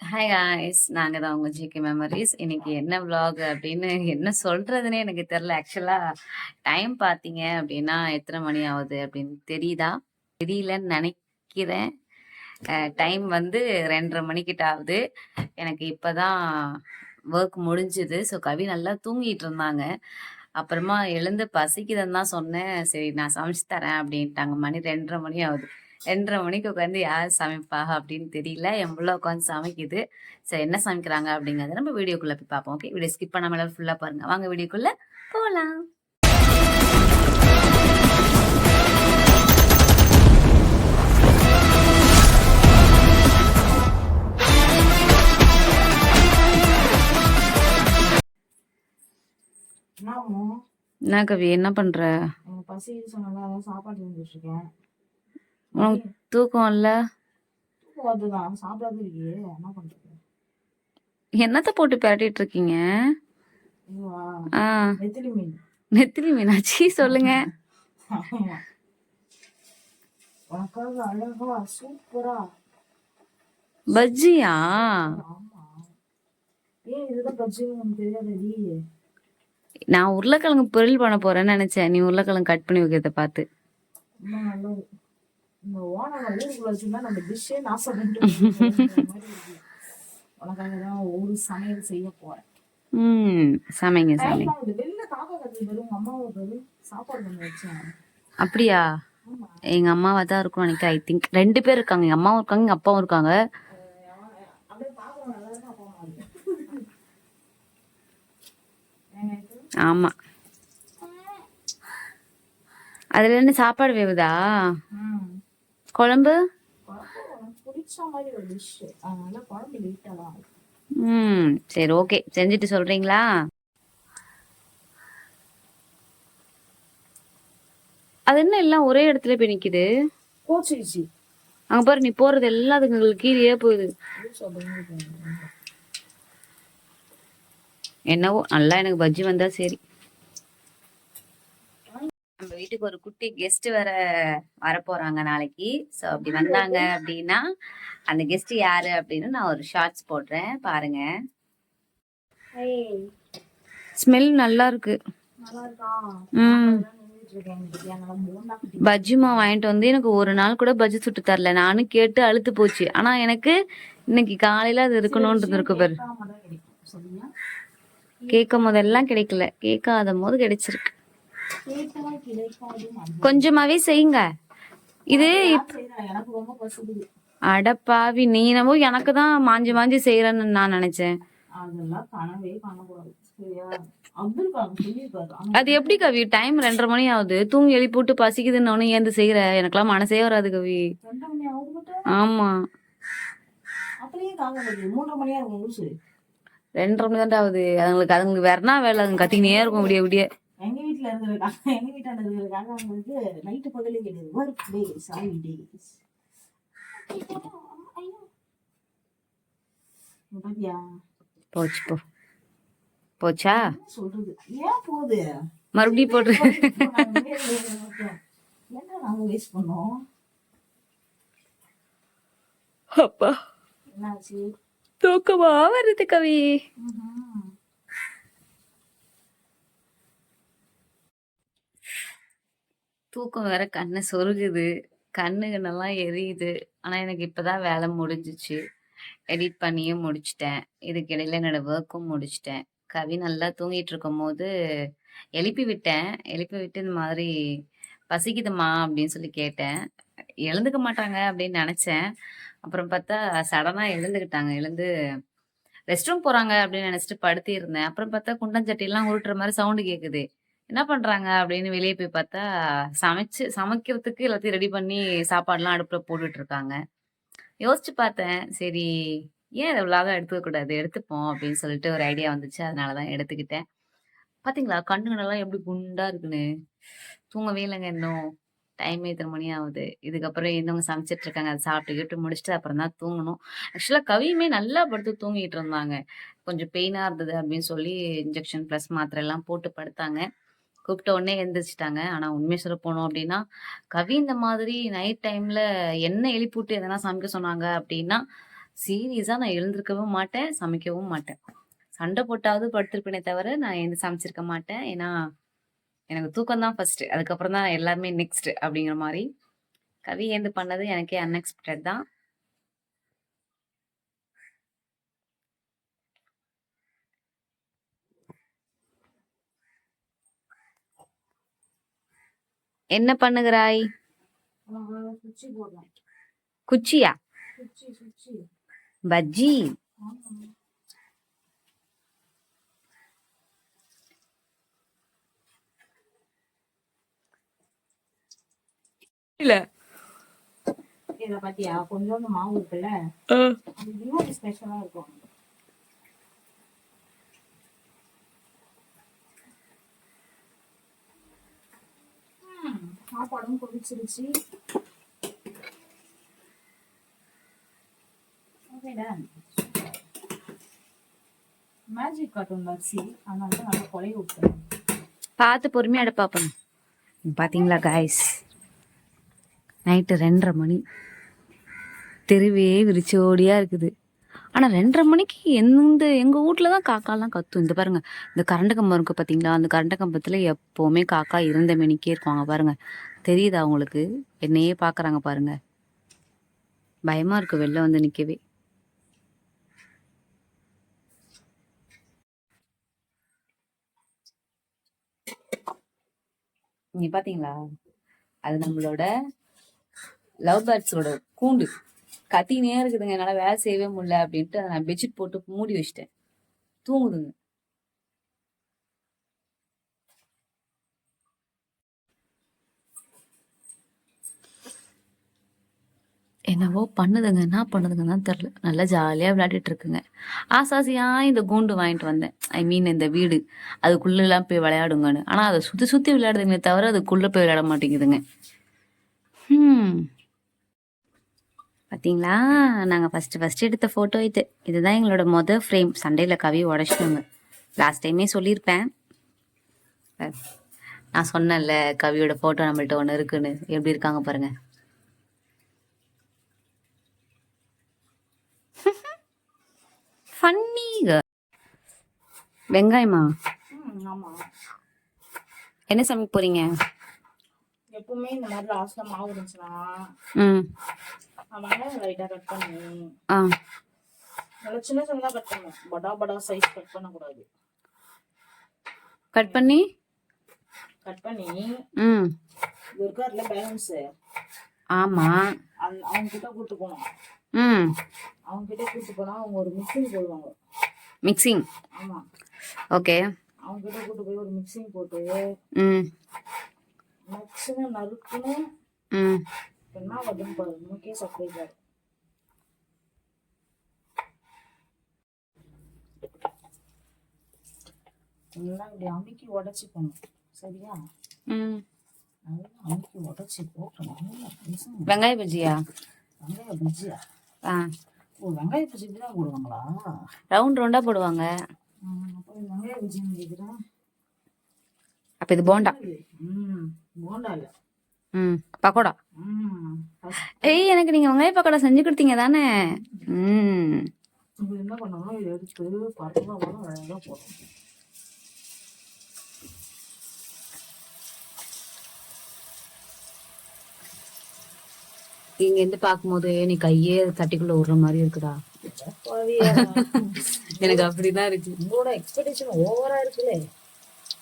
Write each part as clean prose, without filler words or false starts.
Hi guys, நாங்க தான் உங்க ஜிகே மெமரிஸ். இன்னைக்கு என்ன விலாக் அப்படின்னு என்ன சொல்றதுன்னே எனக்கு தெரியல. ஆக்சுவலா டைம் பார்த்தீங்க அப்படின்னா எத்தனை மணி ஆகுது அப்படின்னு தெரியுதா? தெரியலன்னு நினைக்கிறேன். டைம் வந்து 2:30 மணிக்கிட்ட ஆகுது. எனக்கு இப்பதான் ஒர்க் முடிஞ்சுது. ஸோ கவி நல்லா தூங்கிட்டு இருந்தாங்க. அப்புறமா எழுந்து பசிக்குதுன்னு தான் சொன்னேன். சரி நான் சமைச்சு தரேன் அப்படின்ட்டாங்க. மணி 2:30 மணி ஆகுது. 2:30 மணிக்கு உட்காந்து யார் சமைப்பா அப்படின்னு தெரியல. என் புள்ள உட்காந்து சமைக்குது. சரி என்ன சமைக்கிறாங்க அப்படிங்கறத நம்ம வீடியோக்குள்ள போய் பார்ப்போம். ஓகே, வீடியோ ஸ்கிப் பண்ணாம எல்லாரும் ஃபுல்லா பாருங்க. வாங்க வீடியோக்குள்ள போலாம். என்ன கவி என்ன பண்ற? பசி சொன்னதால சாப்பாடு செஞ்சுட்டு இருக்கேன். உனக்கு தூக்கம் இல்ல? வருதுதான், சாப்பிடாத இருக்கியே, என்ன பண்றது? என்னத்த போட்டு பிரட்டிட்டு இருக்கீங்க? நெத்திலி மீன். நெத்திலி மீனாச்சி சொல்லுங்க. உனக்காக அழகா சூப்பரா பஜ்ஜியா? ஆமா. ஏன் இதுதான் பஜ்ஜின்னு உனக்கு தெரியாதடி? நான் உருளைக்கிழங்கு பொரியல் பண்ண போறேன்னு நினைச்சேன். நீ உருளைக்கிழங்கு கட் பண்ணி வைக்கிறத பார்த்து. இன்னும் நல்லது. இந்த ஓனான ஊருக்குள்ள வச்சுருந்தா நம்ம டிஷ்ஷே நாசம் பண்ணிட்டு உனக்காக தான் ஒரு சமையல் செய்ய போறேன். சமைங்க சமைங்க. வெளில காக்கா கத்தி வரும், அம்மாவை சாப்பாடு பண்ணி வச்சேன். அப்படியா? எங்க அம்மாவா தான் இருக்கும் எனக்கு. ஐ திங்க் 2 பேர் இருக்காங்க. எங்க அம்மாவும் இருக்காங்க, எங்க அப்பாவும் இருக்காங்க. ஆமா. அதுல என்ன சாப்பாடு வேவுதா? குழம்பு? சரி, ஓகே, செஞ்சுட்டு சொல்றீங்களா? அது என்ன எல்லாம் ஒரே இடத்துல போய் நிக்குது? அங்க பாரு, நீ போறது எல்லாத்துக்கும் கீழே போகுது. என்னவோ நல்லா எனக்கு பஜ்ஜி வந்தா சரி. நம்ம வீட்டுக்கு ஒரு குட்டி கெஸ்ட் வர போறாங்க நாளைக்கு. ஸோ அப்படி வந்தாங்க அப்படின்னா அந்த கெஸ்ட் யாரு அப்படின்னு நான் ஒரு ஷார்ட்ஸ் போடுறேன், பாருங்க. ஸ்மெல் நல்லா இருக்கு. பஜ்ஜிமா வாங்கிட்டு வந்து எனக்கு ஒரு நாள் கூட பஜ்ஜி சுட்டு தரல. நானும் கேட்டு அழுத்து போச்சு. ஆனா எனக்கு இன்னைக்கு காலையில அது இருக்கணும்ன்றது இருக்கு பாரு. கேட்கும் போதெல்லாம் கிடைக்கல, கேட்காத போது கிடைச்சிருக்கு. கொஞ்சமாவே செய்யுங்க. இது அடப்பாவி, நீ என்னமோ எனக்கு தான் மாஞ்சி மாஞ்சி செய்யறேன்னு நான் நினைச்சேன். அது எப்படி கவி? டைம் 2:30 மணி ஆகுது. தூங்கி எழுப்பி போட்டு பசிக்குதுன்னு ஏந்து செய்யற? எனக்கெல்லாம் மனசே வராது கவி. ஆமா, 2:30 மணி தான் ஆகுது. அதுங்களுக்கு வேறனா வேலை, அதுங்க கத்திக்கினே இருக்கும் விடிய விடிய. எங்க வீட்டுல இருந்திருக்காங்க, எங்க வீட்டாண்ட இருந்திருக்காங்க. அவங்களுக்கு நைட்டு பகலே கிடையாது, ஒர்க் டேஸ், ஹாலிடேஸ். பாத்தியா? போச்சு போ. போச்சா? சொல்றது ஏன் போகுது? மறுபடியும் போட்டு என்ன நாங்க வேஸ்ட் பண்ணோம்? அப்பா என்னாச்சு? தூக்கமா வருது கவி. தூக்கம் வேற கண்ணை சொருகுது, கண்ணுகண்ணெல்லாம் எரியுது. ஆனா எனக்கு இப்பதான் வேலை முடிஞ்சிச்சு. எடிட் பண்ணியும் முடிச்சிட்டேன். இதுக்கு இடையில என்னோட ஒர்க்கும் முடிச்சிட்டேன். கவி நல்லா தூங்கிட்டு இருக்கும் போது எழுப்பி விட்டேன். எழுப்பி விட்டு இந்த மாதிரி பசிக்குதுமா அப்படின்னு சொல்லி கேட்டேன். எழுந்துக்க மாட்டாங்க அப்படின்னு நினைச்சேன். அப்புறம் பார்த்தா சடனா எழுந்துக்கிட்டாங்க. எழுந்து ரெஸ்ட் ரூம் போறாங்க அப்படின்னு நினைச்சிட்டு படுத்தி இருந்தேன். அப்புறம் பார்த்தா குண்டஞ்சட்டியெல்லாம் உருட்டுற மாதிரி சவுண்டு கேக்குது. என்ன பண்றாங்க அப்படின்னு வெளியே போய் பார்த்தா சமைக்கிறதுக்கு எல்லாத்தையும் ரெடி பண்ணி சாப்பாடுலாம் அடுப்புல போட்டுட்டு இருக்காங்க. யோசிச்சு பார்த்தேன், சரி ஏன் இதை விலாக எடுத்துக்க கூடாது, எடுத்துப்போம் அப்படின்னு சொல்லிட்டு ஒரு ஐடியா வந்துச்சு. அதனாலதான் எடுத்துக்கிட்டேன். பாத்தீங்களா கண்ணுங்கெல்லாம் எப்படி குண்டா இருக்குன்னு? தூங்கவே இல்லைங்க இன்னும். டைமே இத்தனை மணி ஆகுது. இதுக்கப்புறம் இருந்தவங்க சமைச்சிட்டு இருக்காங்க. அதை சாப்பிட்டு முடிச்சுட்டு அப்புறம் தான் தூங்கணும். ஆக்சுவலா கவியுமே நல்லா படுத்து தூங்கிட்டு இருந்தாங்க. கொஞ்சம் பெயினா இருந்தது அப்படின்னு சொல்லி இன்ஜெக்ஷன் பிளஸ் மாத்திரை எல்லாம் போட்டு படுத்தாங்க. கூப்பிட்ட உடனே எந்திரிச்சிட்டாங்க. ஆனா உண்மையை சொல்ல போனோம் அப்படின்னா, கவி இந்த மாதிரி நைட் டைம்ல என்ன எழுப்பிவிட்டு எதனா சமைக்க சொன்னாங்க அப்படின்னா சீரியஸா நான் எழுந்திருக்கவும் மாட்டேன், சமைக்கவும் மாட்டேன். சண்டை போட்டாவது படுத்திருப்பேனே தவிர, நான் எழுந்து சமைச்சிருக்க மாட்டேன். ஏன்னா, எனக்கு தூக்கம் தான் ஃபர்ஸ்ட்டு. அதுக்கப்புறம் தான் எல்லாமே நெக்ஸ்ட் அப்படிங்கிற மாரி. கவி எழுந்து பண்ணது எனக்கே அன்எக்ஸ்பெக்டட் தான். என்ன பண்ணுகிறாய்? குச்சி போடுறேன். குச்சியா? குச்சி. பஜ்ஜி. ஆமா. இல்ல. இத பாத்தியா கொஞ்சோண்டு மாவு இருக்குல்ல, அது இன்னும் ஸ்பெஷலா இருக்கும். சாப்பாடும் கொதிச்சிருச்சு. மேஜிக் காட்டும் அரிசி, அதனால தான் நல்லா கொலைய விட்டுறேன். பார்த்து பொறுமையா அடுப்பா பண்ணு. பாத்தீங்களா காய்ஸ், நைட்டு 2:30 மணி, தெருவே விரிச்சோடியா இருக்குது. ஆனா 2:30 மணிக்கு எங்க வீட்டுல தான் காக்காலாம் கத்தும். இந்த பாருங்க, இந்த கரண்ட் கம்பம் இருக்கு பாத்தீங்களா, அந்த கரண்ட் கம்பத்துல எப்பவுமே காக்கா இருந்த மணிக்கே இருக்குவாங்க பாருங்க. தெரியுதா உங்களுக்கு? என்னையே பாக்குறாங்க பாருங்க. பயமா இருக்கு வெளில வந்து நிக்கவே. நீ பாத்தீங்களா, அது நம்மளோட லவ் பேர்ட்ஸோட கூண்டு. கத்தினே இருக்குதுங்க, என்னால வேலை செய்யவே முடியல அப்படின்ட்டு அதை நான் பெட்ஷீட் போட்டு மூடி வச்சிட்டேன். தூங்குதுங்க. என்னவோ பண்ணுதுங்க, என்ன பண்ணுதுங்கன்னு தான் தெரில. நல்லா ஜாலியாக விளையாடிட்டு இருக்குங்க. ஆசாசியா இந்த கூண்டு வாங்கிட்டு வந்தேன், ஐ மீன் இந்த வீடு, அதுக்குள்ளெல்லாம் போய் விளையாடுங்கன்னு. ஆனால் அதை சுற்றி சுற்றி விளையாடுதுங்களே தவிர அதுக்குள்ளே போய் விளையாட மாட்டேங்குதுங்க. பார்த்தீங்களா, நாங்கள் ஃபஸ்ட்டு எடுத்த ஃபோட்டோ இது. இதுதான் எங்களோட மொதல் ஃப்ரேம். சண்டையில் கவி உடச்சிட்டாங்க. லாஸ்ட் டைமே சொல்லியிருப்பேன். நான் சொன்னேன்ல கவியோட ஃபோட்டோ நம்மள்ட்ட ஒன்று இருக்குன்னு. எப்படி இருக்காங்க பாருங்க. ஃபன்னி வெங்காயமா? ஆமா. என்ன சமைக்க போறீங்க? எப்பவுமே இந்த மாதிரி லாஸ்ட்ல மாவு இருந்துச்சுன்னா வெங்காயம் லைட்டா கட் பண்ணி, நல்லா சின்ன சின்னதா கட் பண்ணணும். படா சைஸ் கட் பண்ணக்கூடாது. கட் பண்ணி இருக்கார்ல பேலன்ஸ், ஆமா, அவங்க கிட்ட கூட்டு போனோம். அவங்க கிட்ட கூட்டு போனா அவங்க ஒரு மிக்சிங் போடுவாங்க. மிக்சிங்? ஆமா. ஓகே. அவங்க கிட்ட கூட்டு போய் ஒரு மிக்சிங் போட்டு நச்சுன்னு நறுக்குன்னு என்ன வருதுன்னு பாரு. நமக்கே சர்ப்ரைஸ் ஆகும். எல்லாம் இப்படி அமுக்கி உடச்சி போகணும். சரியா? நல்லா அமுக்கி உடச்சி போட்டணும். வெங்காய பஜ்ஜியா? வெங்காய பஜ்ஜியா? ஓ, வெங்காய பஜ்ஜி இப்படிதான் போடுவாங்களா? ரவுண்ட் ரவுண்டா போடுவாங்க. அப்போ வெங்காய பஜ்ஜின்னு கேக்குறேன். அப்ப இது போண்டா? போண்டா இல்ல, பக்கோடா. ஏய், எனக்கு நீங்க வெங்காய பக்கோடா செஞ்சு கொடுத்தீங்க தானே? இது என்ன பண்ணணும், இதை எடுத்து பரவா அழகா போடணும். இங்க இருந்து பாக்கும்போது நீ கையே தட்டிக்குள்ள விடுற மாதிரி இருக்குடா. எனக்கு அப்படிதான் இருக்கு. உங்களோட எக்ஸ்பெக்டேஷன் ஓவரா இருக்குல்ல.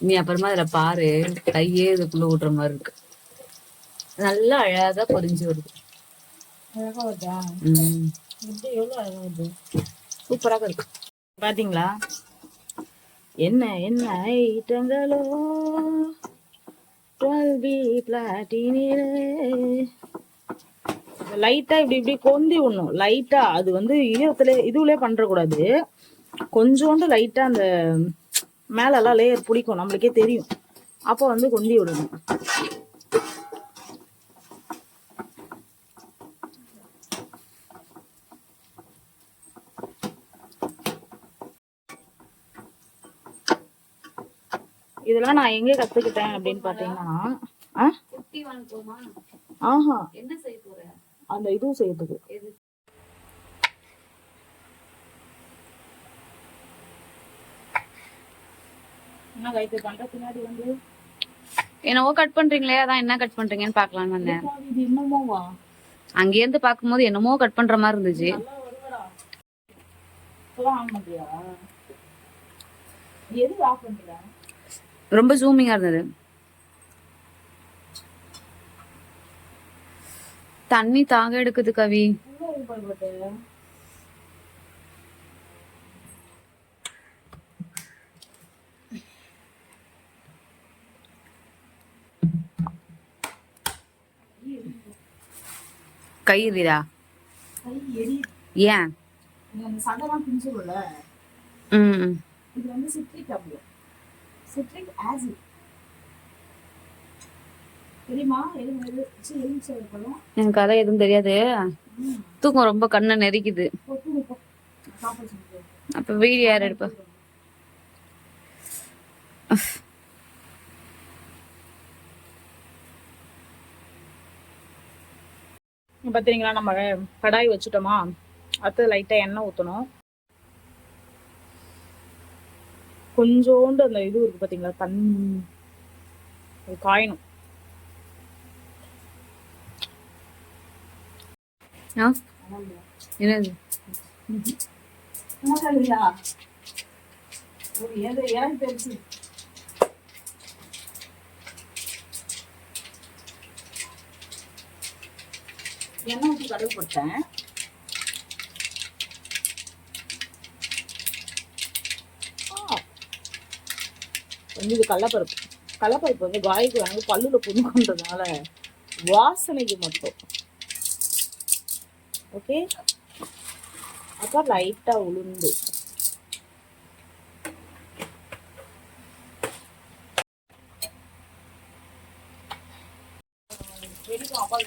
நீ அப்புறமா அதுல பாரு, கையே இதுக்குள்ள விடுற மாதிரி இருக்கு. நல்லா அழகா பொரிஞ்சு வருது. அழகா வருதா? எவ்வளவு அழகா வருது. சூப்பராக இருக்கு. பாத்தீங்களா? என்ன ஐட்டங்களோ 12B பிளாட்டினிலே. லைட்டா இப்படி கொந்தி விடணும். லைட்டா அது வந்து இதுலயே பண்ற கூடாது. கொஞ்சோண்டு லைட்டா அந்த மேலெல்லாம் லேயர் பிடிக்கும், நம்மளுக்கே தெரியும். அப்போ வந்து கொந்தி விடணும். இதெல்லாம் நான் எங்க கத்துக்கிட்டேன் அப்படின்னு பாத்தீங்கன்னா, ஆஹா, அந்த இதுவும் செய்யறதுக்கு என்ன கைத்து பண்ற பின்னாடி வந்து என்னவோ கட் பண்றீங்களே, அதான் என்ன கட் பண்றீங்கன்னு பாக்கலாம்னு வந்தேன். இது இன்னமும்வா அங்கே இருந்து பாக்கும்போது என்னமோ கட் பண்ற மாதிரி இருந்துச்சு. நல்லா வருவடா. இப்பதான் ஆன் பண்றியா? எது ஆஃப் பண்ற? ரொம்ப ஜூமிங்கா இருந்தது. தண்ணி தாக எடுக்குது கவி. கை எரியுதா? ஏன்? சதெல்லாம் பிஞ்சிரும்ல. இது வந்து சிட்ரிக் டேப்லெட். Citric acid. தெரியுமா? எனக்கு அதான் எதுவும் தெரியாது. தூக்கம் ரொம்ப கண்ணை நெரிக்குது. அப்ப வீடியோ யார் எடுப்பா? பாத்தீங்களா, நம்ம கடாய் வச்சுட்டோமா, அடுத்து லைட்டா எண்ணெய் ஊற்றணும். கொஞ்சோண்டு அந்த இது இருக்கு பாத்தீங்களா, தண்ணி காயணும். என்னது எண்ணெய் ஊற்றி கடுகு போட்டேன். வந்து இது கடலப்பருப்பு வந்து காய்க்கு வாங்கி பல்லுல புண்ணுன்றதுனால வாசனைக்கு மட்டும். ஓகே, அப்புறம் லைட்டா உளுந்து, அப்பா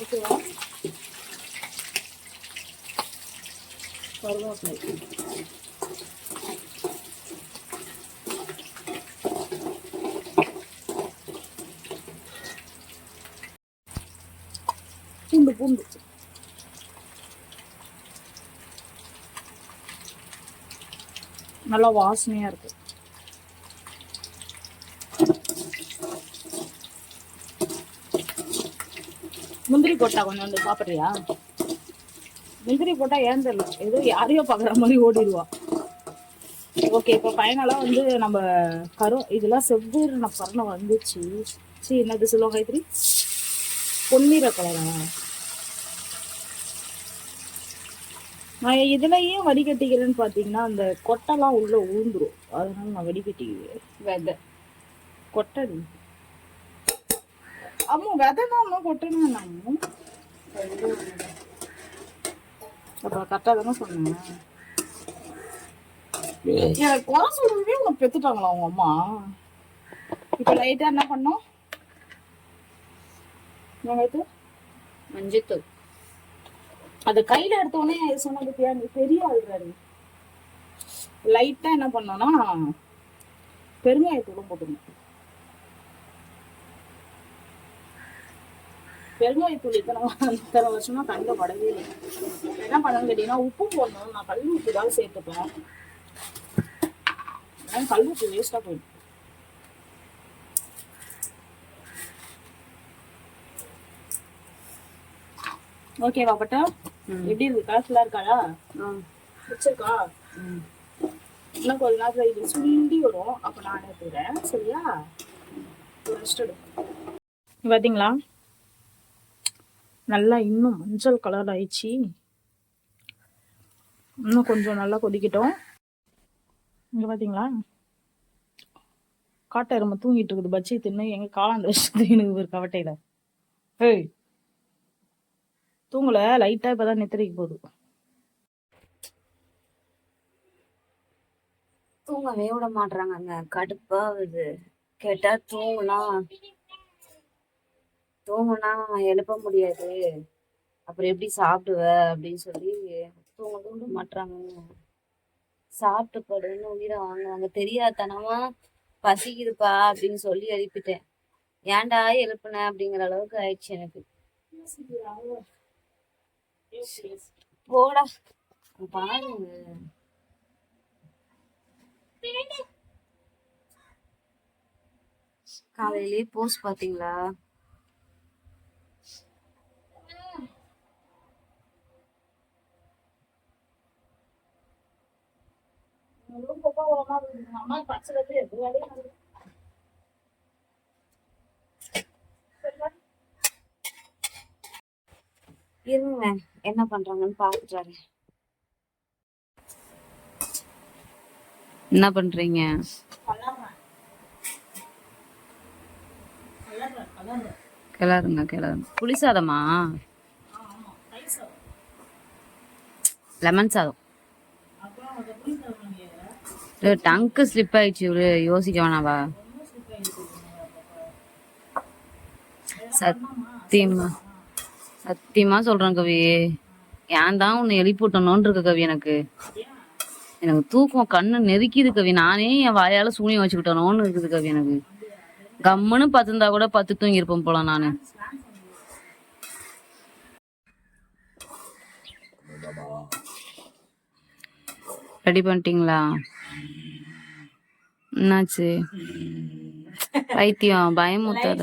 ஓகேவா, கருவேப்பிலை, பூண்டு நல்லா வாசனையா இருக்கு. முந்திரி போட்டா கொஞ்சம் வந்து சாப்பிட்றியா? முந்திரி போட்டா ஏன் தெரியல, ஏதோ யாரையோ பாக்குற மாதிரி ஓடிடுவா. ஓகே, இப்போ ஃபைனலா வந்து நம்ம இதெல்லாம் செவ்வீர் பரணம் வந்துச்சு. சரி, என்னது சொல்லுவாங்க கைத்திரி? பொன்னிற கலரா? நான் இதுல ஏன் வடிகட்டிக்கிறேன்னு பாத்தீங்கன்னா, அந்த கொட்டைலாம் உள்ள ஊந்துரும், அதனால நான் வடிகட்டிக்குவேன். விதை கொட்டை ஆமா, விதைனா கொட்டணும். நான் அப்ப கரெக்டா தானே சொன்னேன். எனக்கு குறை சொல்றதே உனக்கு பெத்துட்டாங்களா அவங்க அம்மா? இப்ப லைட்டா என்ன பண்ணோம், மஞ்சத்தூள் அது கையில எடுத்தோடனே சொன்னது பெரிய ஆள்றாரு. லைட்டா என்ன பண்ணோம்னா பெருங்காயத்தூளும் போட்டுக்கணும். பெருங்காயத்தூள் இத்தனை வருஷமா கண்ட படவே இல்லை. என்ன பண்ணணும்னு கேட்டீங்கன்னா, உப்பு போடணும். நான் கல் உப்பு தான் சேர்த்துப்பேன். கல் உப்பு வேஸ்டா போயிடும். ஓகேவா பட்டா? எப்படி இருக்கு? கலர்ஃபுல்லா இருக்காடா? பிடிச்சிருக்கா? இன்னும் கொஞ்ச நேரத்துல இது சுண்டி வரும், அப்ப நான் எடுத்துக்கிறேன். சரியா? பாத்தீங்களா, நல்லா இன்னும் மஞ்சள் கலர் ஆயிடுச்சு. இன்னும் கொஞ்சம் நல்லா கொதிக்கட்டும். இங்க பாத்தீங்களா, காட்டை எருமை தூங்கிட்டு இருக்குது. பச்சி தின்னு எங்க காலாண்டு வச்சு எனக்கு ஒரு கவட்டையில. ஏய், தூங்கல, லைட்டா இப்பதான் நித்திரைக்கு போகுது. தூங்கவே விட மாட்றாங்க, கடுப்பாகுது. கேட்டா தூங்குனா எழுப்ப முடியாது, அப்புறம் எப்படி சாப்பிடுவ அப்படின்னு சொல்லி தூங்க விட மாட்றாங்க. சாப்பிட்டு படுன்னு உயிரை வாங்குவாங்க. தெரியாதனமா பசிக்குதுப்பா அப்படின்னு சொல்லி எழுப்பிட்டேன். ஏன்டா எழுப்புன அப்படிங்கிற அளவுக்கு ஆயிடுச்சு எனக்கு. போடா பாருங்க. காலையிலேயே போஸ்ட் பாத்தீங்களா? அம்மா பச்சை இருங்க என்ன பண்றாங்கன்னு பாத்துட்டாரு. என்ன பண்றீங்க? கிளறுங்க கிளறுங்க. புளி சாதமா? லெமன் சாதம். டங்கு ஸ்லிப் ஆயிடுச்சு. இவரு யோசிக்க வேணாவா? சத்தியமா சத்தியமா சொல்றேன் கவி, ஏன் தான் உன்னை எழுப்பிவிட்டணும்னு இருக்கு கவி. எனக்கு தூக்கம் கண்ணு நெருக்கிது கவி. நானே என் வாயால சூனியம் வச்சுக்கிட்டனோன்னு இருக்குது கவி. எனக்கு கம்முன்னு பத்துந்தா கூட பத்து தூங்கி இருப்பேன் போல. நானு ரெடி பண்ணிட்டீங்களா? என்னாச்சு? பைத்தியம் பயமுத்தாத.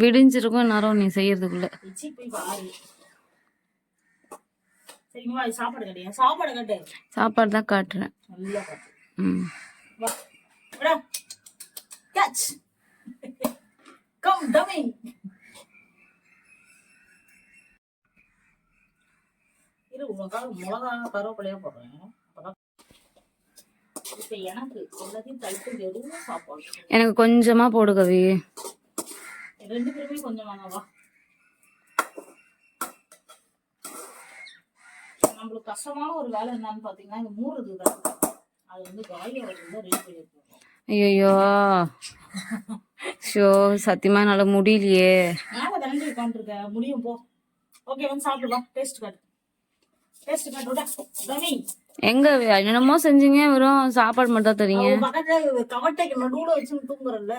விடிஞ்சிருக்கும் நேரம் நீ செய்யறதுக்குள்ள. சாப்பாடு தான் காட்டுறேன். மிளகா கருவேப்பிலையா போடுறேன். எனக்கு கொஞ்சமா போடு கவி. ரெண்டு பேருமே கொஞ்சம் வாங்கவா. நம்மளுக்கு கஷ்டமான ஒரு வேலை என்னன்னு பாத்தீங்கன்னா இந்த மூடுறது தான். அது வந்து காய் அவர்கள் ரெடி பண்ணிருக்கோம். ஐயோ ஷோ சத்தியமா என்னால முடியலையே. மேல தண்ணி உட்காந்துருக்க முடியும் போ. ஓகே வந்து சாப்பிடலாம். டேஸ்ட் காட்டு. டேஸ்ட் காட்டு. எங்க என்னமோ செஞ்சீங்க, வெறும் சாப்பாடு மட்டும் தான் தரீங்க. பக்கத்துல கவட்டைக்கு நடுவுல வச்சு தூங்குறல்ல.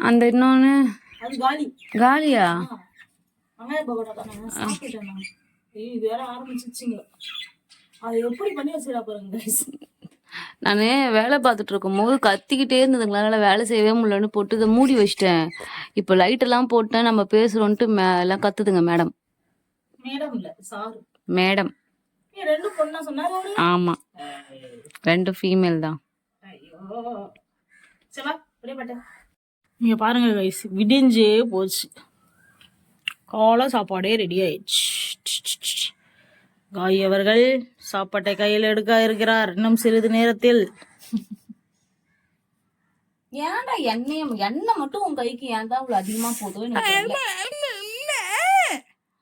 அந்த இன்னொன்னு அது காலி. காலியா? வெங்காய பகோடா தானே சாப்பிட்டேன். இது வேற ஆரம்பிச்சிருச்சுங்க. அது எப்படி பண்ணி வச்சுடா பாருங்க. நானு வேலை பார்த்துட்டு இருக்கும் போது கத்திக்கிட்டே இருந்ததுங்களால வேலை செய்யவே முடியலன்னு போட்டு இதை மூடி வச்சிட்டேன். இப்போ லைட் எல்லாம் போட்டேன், நம்ம பேசுறோன்ட்டு எல்லாம் கத்துதுங்க மேடம். மேடம் இல்ல சார் மேடம். ரெண்டு பொண்ணா சொன்னாரு. ஆமா ரெண்டு ஃபீமேல் தான். நீங்க பாருங்க கைஸ், விடிஞ்சே போச்சு. காலை சாப்பாடே ரெடி ஆயிடுச்சு. காய் அவர்கள் சாப்பாட்டை கையில் எடுக்க இருக்கிறார் இன்னும் சிறிது நேரத்தில். ஏன்டா எண்ணெய் மட்டும் உன் கைக்கு ஏன்டா இவ்வளவு அதிகமா போதும்?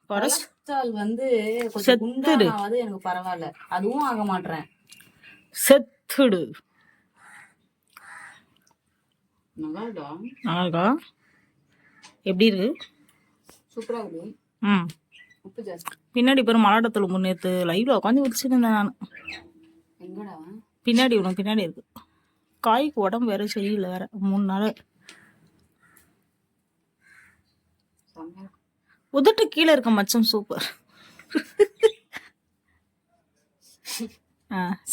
கொலஸ்ட்ரால் வந்து கொஞ்சம் குண்டானாவது எனக்கு பரவாயில்ல, அதுவும் ஆக மாட்டேன். செத்துடு. நல்லா எப்படி இருக்கு? சூப்பரா இருக்கு. உப்பு ஜாஸ்தி. பின்னாடி பேரும் மலாட்டத்தில் முன்னேற்று லைவ்ல உட்காந்து வச்சுருந்தேன் நான். எங்கடா? பின்னாடி உனக்கு பின்னாடி இருக்கு. காய்க்கு உடம்பு வேற சரியில்லை வேற 3 நாள். உதட்டு கீழே இருக்க மச்சம் சூப்பர்.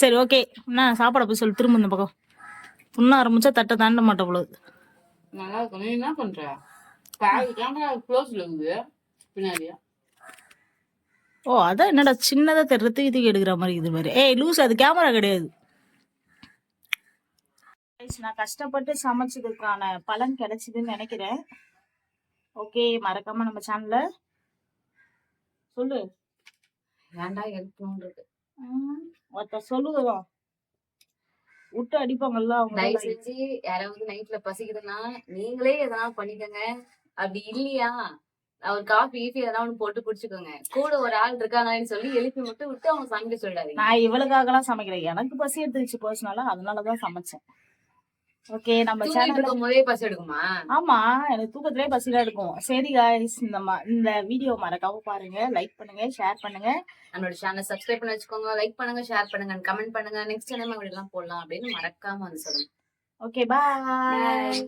சரி ஓகே, நான் சாப்பாட போய் சொல்லி திரும்ப இந்த பக்கம் புண்ண ஆரம்பிச்சா தட்டை தாண்ட மாட்டேன் பொழுது. நல்லா இருக்கும். நீ என்ன பண்ற? பின்னாடியா? ஓ அதான் என்னடா சின்னதா தெரியறதுக்கு இதுக்கு எடுக்கிற மாதிரி இது மாதிரி. ஏய் லூஸ், அது கேமரா கிடையாது. நான் கஷ்டப்பட்டு சமைச்சதுக்கான பலன் கிடைச்சதுன்னு நினைக்கிறேன். ஓகே, மறக்காம நம்ம சேனல்ல சொல்லு. ஏன்டா எடுக்கணும்ன்றது ஒருத்த சொல்லுதான் விட்டு அடிப்பாங்கல்ல அவங்க. தயவு செஞ்சு யாராவது நைட்ல பசிக்குதுன்னா நீங்களே எதனா பண்ணிக்கோங்க. அப்படி இல்லையா ஒரு காஃபி ஈஃபி எதனா ஒண்ணு போட்டு குடிச்சுக்கோங்க. கூட ஒரு ஆள் இருக்காங்கன்னு சொல்லி எழுப்பி மட்டும் விட்டு அவங்க சமைக்க சொல்லிடாதீங்க. நான் இவளுக்காகலாம் சமைக்கிறேன், எனக்கு பசி எடுத்துச்சு பர்சனலா, அதனாலதான் சமைச்சேன். ஓகே, நம்ம தூங்கிட்டு சேனல்ல இருக்கும் போதே பசி எடுக்குமா? ஆமா, எனக்கு தூக்கத்திலே பசிலாம் எடுக்கும். சரி காய்ஸ், இந்த வீடியோ மறக்காம பாருங்க, லைக் பண்ணுங்க, ஷேர் பண்ணுங்க. நம்மளோட சேனல் சப்ஸ்கிரைப் பண்ணி வச்சுக்கோங்க. லைக் பண்ணுங்க, ஷேர் பண்ணுங்க, கமெண்ட் பண்ணுங்க. நெக்ஸ்ட் என்ன வீடியோலாம் போடலாம் அப்படின்னு மறக்காம வந்து சொல்லுங்க. ஓகே, பாய். பாய்.